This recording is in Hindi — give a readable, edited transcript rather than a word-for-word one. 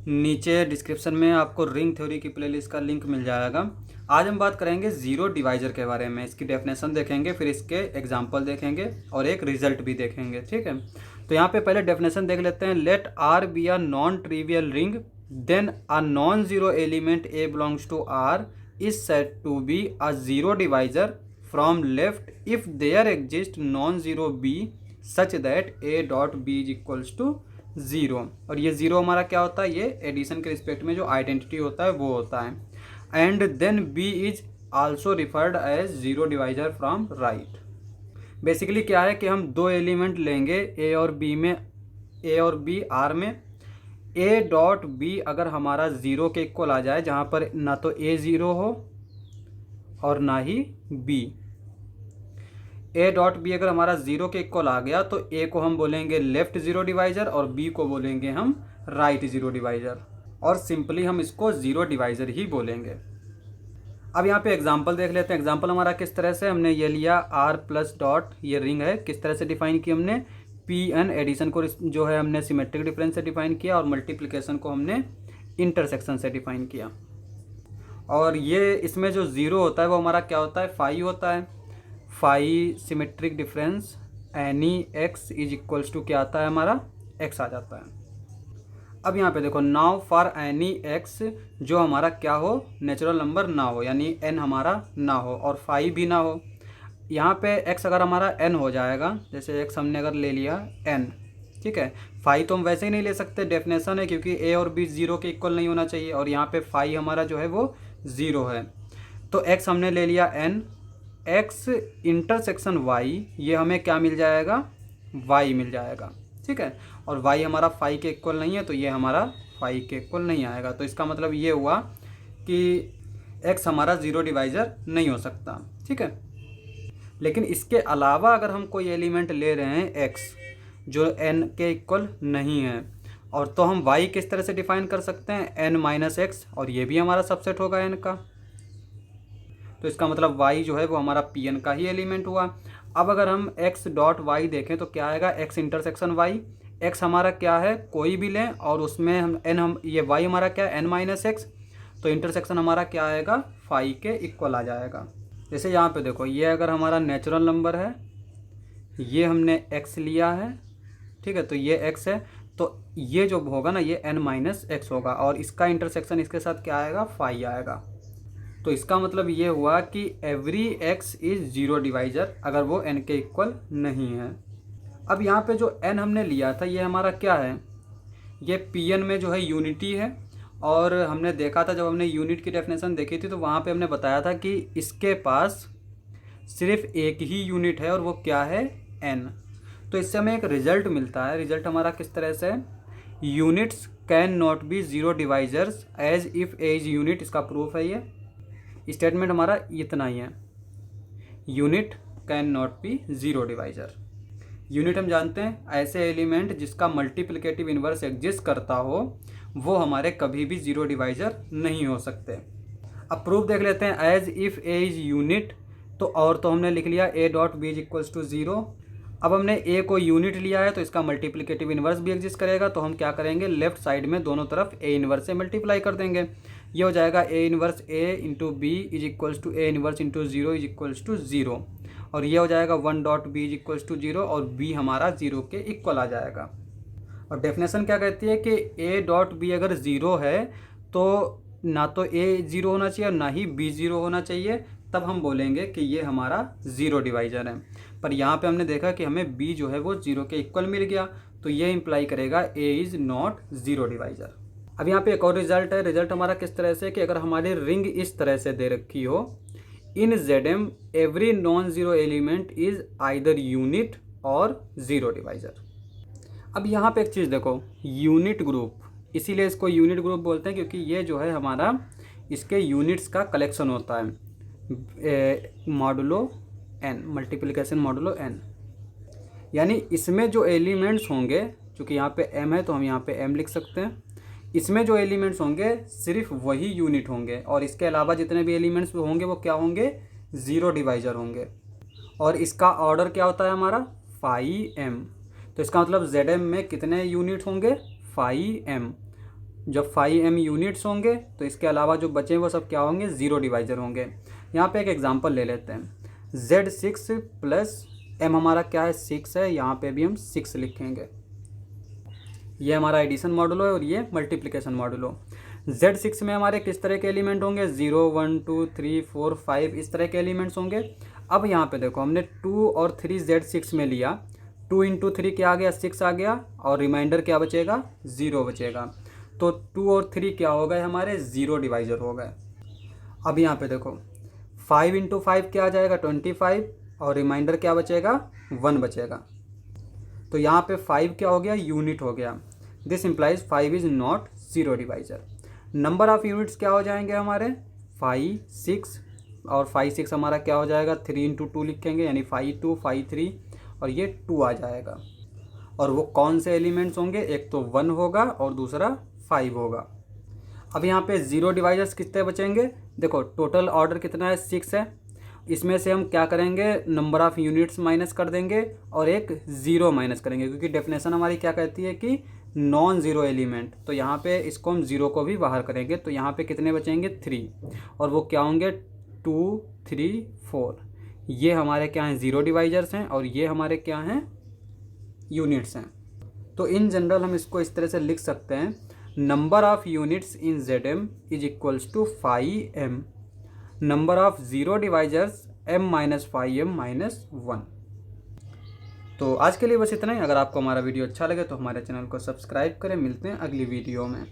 नीचे डिस्क्रिप्शन में आपको रिंग थ्योरी की प्लेलिस्ट का लिंक मिल जाएगा। आज हम बात करेंगे ज़ीरो डिवाइज़र के बारे में। इसकी डेफिनेशन देखेंगे, फिर इसके एग्जांपल देखेंगे और एक रिजल्ट भी देखेंगे। ठीक है, तो यहाँ पे पहले डेफिनेशन देख लेते हैं। Let R be a non trivial ring, then a non zero element A belongs to R is said to be a zero divisor from left if there exist non zero B such that A dot B is equals to zero. और ये ज़ीरो हमारा क्या होता है, ये एडिशन के रिस्पेक्ट में जो आइडेंटिटी होता है वो होता है। And then B is also referred as zero divisor from right. Basically क्या है कि हम दो एलिमेंट लेंगे ए और बी आर में। ए डॉट बी अगर हमारा ज़ीरो के इक्वल आ जाए, जहाँ पर ना तो ए ज़ीरो हो और ना ही बी। ए डॉट बी अगर हमारा ज़ीरो के इक्वल आ गया तो ए को हम बोलेंगे लेफ्ट ज़ीरो डिवाइज़र और बी को बोलेंगे हम राइट ज़ीरो डिवाइज़र, और सिंपली हम इसको ज़ीरो डिवाइज़र ही बोलेंगे। अब यहाँ पे एग्जांपल देख लेते हैं। एग्जांपल हमारा किस तरह से, हमने ये लिया आर प्लस डॉट, ये रिंग है, किस तरह से डिफाइन की हमने, पी एन एडिशन को जो है हमने सिमेट्रिक डिफरेंस से डिफाइन किया और मल्टीप्लिकेशन को हमने इंटरसेक्शन से डिफाइन किया। और ये इसमें जो ज़ीरो होता है वो हमारा क्या होता है, फाई होता है। Phi symmetric difference any X is equals to क्या आता है, हमारा एक्स आ जाता है। अब यहाँ पे देखो, नाउ फॉर एनी एक्स जो हमारा क्या हो, नेचुरल नंबर ना हो, यानी एन हमारा ना हो और फाई भी ना हो। यहाँ पे एक्स अगर हमारा एन हो जाएगा, जैसे एक्स हमने अगर ले लिया एन, ठीक है। फाई तो हम वैसे ही नहीं ले सकते, डेफिनेशन है, क्योंकि ए और बी ज़ीरो के इक्वल नहीं होना चाहिए, और यहाँ पे फाई हमारा जो है वो ज़ीरो है। तो एक्स हमने ले लिया एन, एक्स इंटरसेक्शन वाई, ये हमें क्या मिल जाएगा, वाई मिल जाएगा, ठीक है। और वाई हमारा फाई के इक्वल नहीं है, तो ये हमारा फाई के इक्वल नहीं आएगा। तो इसका मतलब ये हुआ कि एक्स हमारा ज़ीरो डिवाइज़र नहीं हो सकता, ठीक है। लेकिन इसके अलावा अगर हम कोई एलिमेंट ले रहे हैं एक्स जो एन के इक्वल नहीं है, और तो हम वाई किस तरह से डिफाइन कर सकते हैं, एन माइनस एक्स, और ये भी हमारा सबसेट होगा एन का। तो इसका मतलब y जो है वो हमारा पी एन का ही एलिमेंट हुआ। अब अगर हम x डॉट वाई देखें तो क्या आएगा, x इंटरसेक्शन y। x हमारा क्या है, कोई भी लें, और उसमें हम n, हम ये y हमारा क्या है, n माइनस एक्स, तो इंटरसेक्शन हमारा क्या आएगा, फाई के इक्वल आ जाएगा। जैसे यहाँ पे देखो, ये अगर हमारा नेचुरल नंबर है, ये हमने x लिया है, ठीक है, तो ये x है, तो ये जो होगा ना, ये n माइनस एक्स होगा, और इसका इंटरसेक्शन इसके साथ क्या आएगा, फाई आएगा। तो इसका मतलब ये हुआ कि every x is zero divisor अगर वो एन के इक्वल नहीं है। अब यहाँ पे जो एन हमने लिया था ये हमारा क्या है, ये पी एन में जो है यूनिटी है। और हमने देखा था, जब हमने यूनिट की डेफिनेशन देखी थी, तो वहाँ पे हमने बताया था कि इसके पास सिर्फ एक ही यूनिट है और वो क्या है, एन। तो इससे हमें एक रिजल्ट मिलता है। रिजल्ट हमारा किस तरह से, units can not be zero divisors as if A is unit, इसका प्रूफ है ये स्टेटमेंट हमारा इतना ही है, unit can not be zero divisor. Unit हम जानते हैं ऐसे एलिमेंट जिसका मल्टीप्लिकेटिव इन्वर्स एग्जिस्ट करता हो, वो हमारे कभी भी ज़ीरो डिवाइज़र नहीं हो सकते। अब प्रूफ देख लेते हैं, as if A is unit, तो और तो हमने लिख लिया A dot B is equals to zero. अब हमने ए को यूनिट लिया है तो इसका मल्टीप्लिकेटिव इन्वर्स भी एग्जिस्ट करेगा, तो हम क्या करेंगे, लेफ्ट साइड में दोनों तरफ ए इन्वर्स से मल्टीप्लाई कर देंगे। ये हो जाएगा A inverse A into B is equals to A inverse into zero is equals to zero, और ये हो जाएगा one dot B is equals to zero, और बी हमारा ज़ीरो के इक्वल आ जाएगा। और डेफिनेशन क्या कहती है कि ए डॉट बी अगर ज़ीरो है तो ना तो ए ज़ीरो होना चाहिए और ना ही बी ज़ीरो होना चाहिए, तब हम बोलेंगे कि ये हमारा ज़ीरो डिवाइज़र है। पर यहाँ पे हमने देखा कि हमें बी जो है वो ज़ीरो के इक्वल मिल गया, तो ये इम्प्लाई करेगा A is not zero divisor. अब यहाँ पे एक और रिजल्ट है। रिजल्ट हमारा किस तरह से कि अगर हमारी रिंग इस तरह से दे रखी हो, in Z every non zero element is either unit or zero divisor. अब यहाँ पे एक चीज़ देखो, यूनिट ग्रुप, इसीलिए इसको यूनिट ग्रुप बोलते हैं क्योंकि ये जो है हमारा इसके यूनिट्स का कलेक्शन होता है, modulo N, multiplication modulo N. यानी इसमें जो एलिमेंट्स होंगे, चूँकि यहाँ पे m है तो हम यहाँ पे m लिख सकते हैं, इसमें जो एलिमेंट्स होंगे सिर्फ वही यूनिट होंगे, और इसके अलावा जितने भी एलिमेंट्स होंगे वो क्या होंगे, ज़ीरो डिवाइज़र होंगे। और इसका ऑर्डर क्या होता है हमारा, फाई एम। तो इसका मतलब जेड एम में कितने यूनिट होंगे, फाई एम। जब 5m यूनिट्स होंगे तो इसके अलावा जो बचे वो सब क्या होंगे, ज़ीरो डिवाइजर होंगे। यहाँ पे एक एग्जांपल ले लेते हैं। Z6 प्लस m हमारा क्या है, 6 है, यहाँ पे भी हम 6 लिखेंगे। ये हमारा एडिशन मॉडुलो है और ये मल्टीप्लिकेशन मॉडुलो। Z6 में हमारे किस तरह के एलिमेंट होंगे, 0 1 2 3 4 5 इस तरह के एलिमेंट्स होंगे। अब यहाँ पे देखो हमने 2 और 3 Z6 में लिया, 2 इंटू 3 क्या आ गया, 6 आ गया, और रिमाइंडर क्या बचेगा, 0 बचेगा। तो 2 और 3 क्या हो गए हमारे, ज़ीरो डिवाइजर हो गए। अब यहाँ पे देखो 5 इंटू 5 क्या आ जाएगा, 25, और रिमाइंडर क्या बचेगा, 1 बचेगा। तो यहाँ पे 5 क्या हो गया, यूनिट हो गया। This implies 5 is not zero divisor. Number of units क्या हो जाएंगे हमारे, 5 6, और 5 6 हमारा क्या हो जाएगा, 3 इंटू 2 लिखेंगे, यानी 5 2 5 3, और ये 2 आ जाएगा। और वो कौन से एलिमेंट्स होंगे, एक तो 1 होगा और दूसरा 5 होगा। अब यहाँ पे ज़ीरो डिवाइजर्स कितने बचेंगे, देखो टोटल ऑर्डर कितना है, 6 है। इसमें से हम क्या करेंगे, नंबर ऑफ़ यूनिट्स माइनस कर देंगे और एक ज़ीरो माइनस करेंगे, क्योंकि डेफिनेशन हमारी क्या कहती है कि नॉन ज़ीरो एलिमेंट। तो यहाँ पे इसको हम ज़ीरो को भी बाहर करेंगे, तो यहाँ पे कितने बचेंगे, 3, और वो क्या होंगे, 2 3 4। ये हमारे क्या हैं, ज़ीरो डिवाइजर्स हैं, और ये हमारे क्या हैं, यूनिट्स हैं। तो इन जनरल हम इसको इस तरह से लिख सकते हैं, number of units in ZM is equals to 5m, number of zero divisors m minus 5m minus 1। तो आज के लिए बस इतना ही। अगर आपको हमारा वीडियो अच्छा लगे तो हमारे चैनल को सब्सक्राइब करें। मिलते हैं अगली वीडियो में।